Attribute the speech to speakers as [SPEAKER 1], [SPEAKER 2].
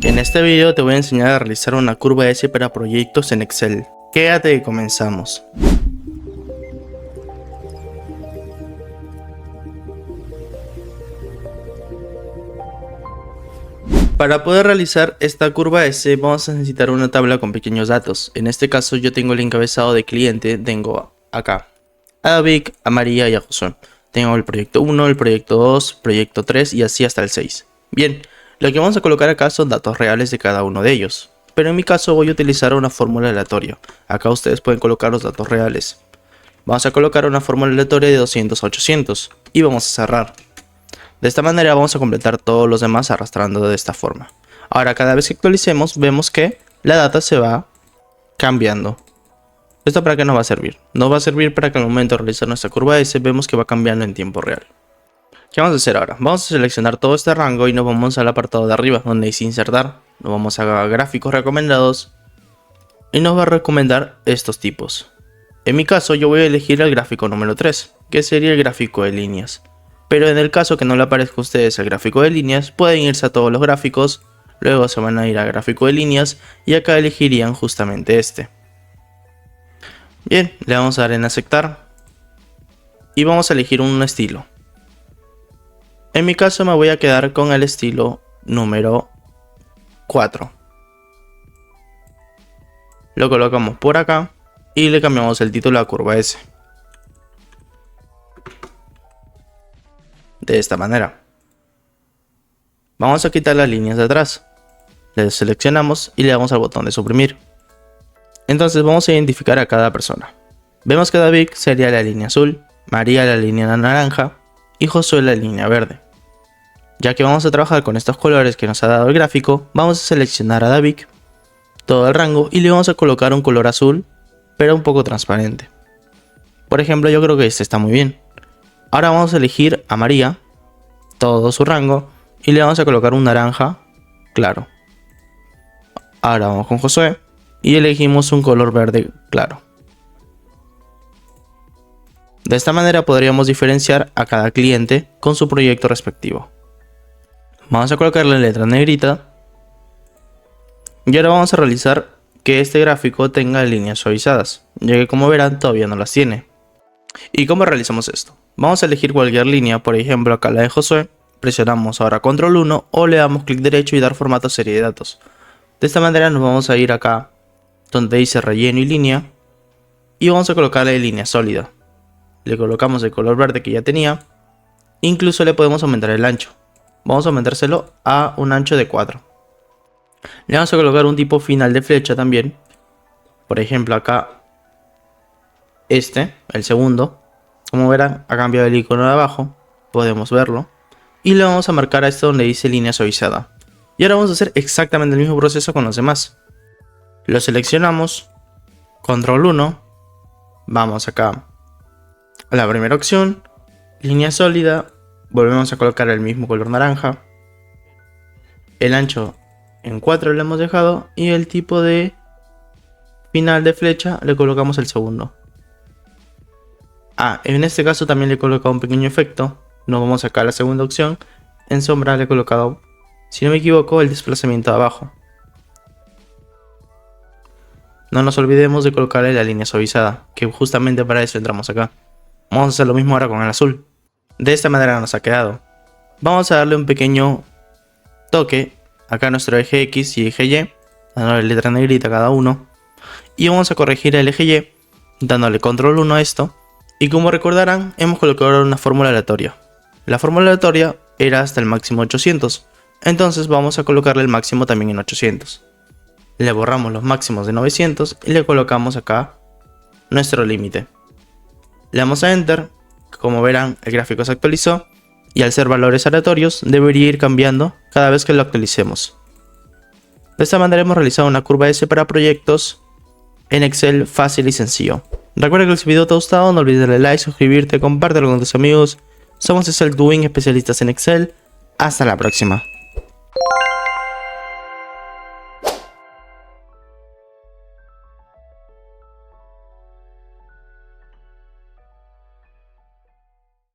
[SPEAKER 1] En este video te voy a enseñar a realizar una curva S para proyectos en Excel. Quédate y comenzamos. Para poder realizar esta curva S vamos a necesitar una tabla con pequeños datos. En este caso yo tengo el encabezado de cliente, tengo acá a David, a María y a Josué. Tengo el proyecto 1, el proyecto 2, proyecto 3 y así hasta el 6. Bien, lo que vamos a colocar acá son datos reales de cada uno de ellos. Pero en mi caso voy a utilizar una fórmula aleatoria. Acá ustedes pueden colocar los datos reales. Vamos a colocar una fórmula aleatoria de 200 a 800 y vamos a cerrar. De esta manera vamos a completar todos los demás arrastrando de esta forma. Ahora cada vez que actualicemos vemos que la data se va cambiando. ¿Esto para qué nos va a servir? Nos va a servir para que al momento de realizar nuestra curva S vemos que va cambiando en tiempo real. ¿Qué vamos a hacer ahora? Vamos a seleccionar todo este rango y nos vamos al apartado de arriba donde dice insertar. Nos vamos a gráficos recomendados y nos va a recomendar estos tipos. En mi caso yo voy a elegir el gráfico número 3, que sería el gráfico de líneas. Pero en el caso que no le aparezca a ustedes el gráfico de líneas, pueden irse a todos los gráficos, luego se van a ir a gráfico de líneas y acá elegirían justamente este. Bien, le vamos a dar en aceptar y vamos a elegir un estilo. En mi caso me voy a quedar con el estilo número 4. Lo colocamos por acá y le cambiamos el título a curva S. De esta manera. Vamos a quitar las líneas de atrás. Le seleccionamos y le damos al botón de suprimir. Entonces vamos a identificar a cada persona. Vemos que David sería la línea azul, María la línea naranja y Josué la línea verde. Ya que vamos a trabajar con estos colores que nos ha dado el gráfico, vamos a seleccionar a David, todo el rango y le vamos a colocar un color azul, pero un poco transparente. Por ejemplo, yo creo que este está muy bien. Ahora vamos a elegir a María, todo su rango, y le vamos a colocar un naranja claro. Ahora vamos con Josué y elegimos un color verde claro. De esta manera podríamos diferenciar a cada cliente con su proyecto respectivo. Vamos a colocarle la letra negrita. Y ahora vamos a realizar que este gráfico tenga líneas suavizadas, ya que como verán todavía no las tiene. ¿Y cómo realizamos esto? Vamos a elegir cualquier línea, por ejemplo acá la de Josué, presionamos ahora control 1 o le damos clic derecho y dar formato serie de datos. De esta manera nos vamos a ir acá donde dice relleno y línea y vamos a colocarle línea sólida. Le colocamos el color verde que ya tenía, incluso le podemos aumentar el ancho. Vamos a aumentárselo a un ancho de 4. Le vamos a colocar un tipo final de flecha también, por ejemplo acá el segundo. Como verán, ha cambiado el icono de abajo, podemos verlo. Y le vamos a marcar a esto donde dice línea suavizada. Y ahora vamos a hacer exactamente el mismo proceso con los demás. Lo seleccionamos, control 1, vamos acá a la primera opción, línea sólida, volvemos a colocar el mismo color naranja. El ancho en 4 le hemos dejado y el tipo de final de flecha le colocamos el segundo. En este caso también le he colocado un pequeño efecto. Nos vamos acá a la segunda opción. En sombra le he colocado, si no me equivoco, el desplazamiento de abajo. No nos olvidemos de colocarle la línea suavizada, que justamente para eso entramos acá. Vamos a hacer lo mismo ahora con el azul. De esta manera nos ha quedado. Vamos a darle un pequeño toque acá a nuestro eje X y eje Y, dándole letra negrita a cada uno. Y vamos a corregir el eje Y, dándole control 1 a esto. Y como recordarán, hemos colocado una fórmula aleatoria. La fórmula aleatoria era hasta el máximo 800. Entonces vamos a colocarle el máximo también en 800. Le borramos los máximos de 900 y le colocamos acá nuestro límite. Le damos a Enter. Como verán, el gráfico se actualizó. Y al ser valores aleatorios, debería ir cambiando cada vez que lo actualicemos. De esta manera hemos realizado una curva S para proyectos en Excel fácil y sencillo. Recuerda que este video te ha gustado, no olvides darle like, suscribirte, compártelo con tus amigos. Somos Excel Doing, especialistas en Excel. Hasta la próxima.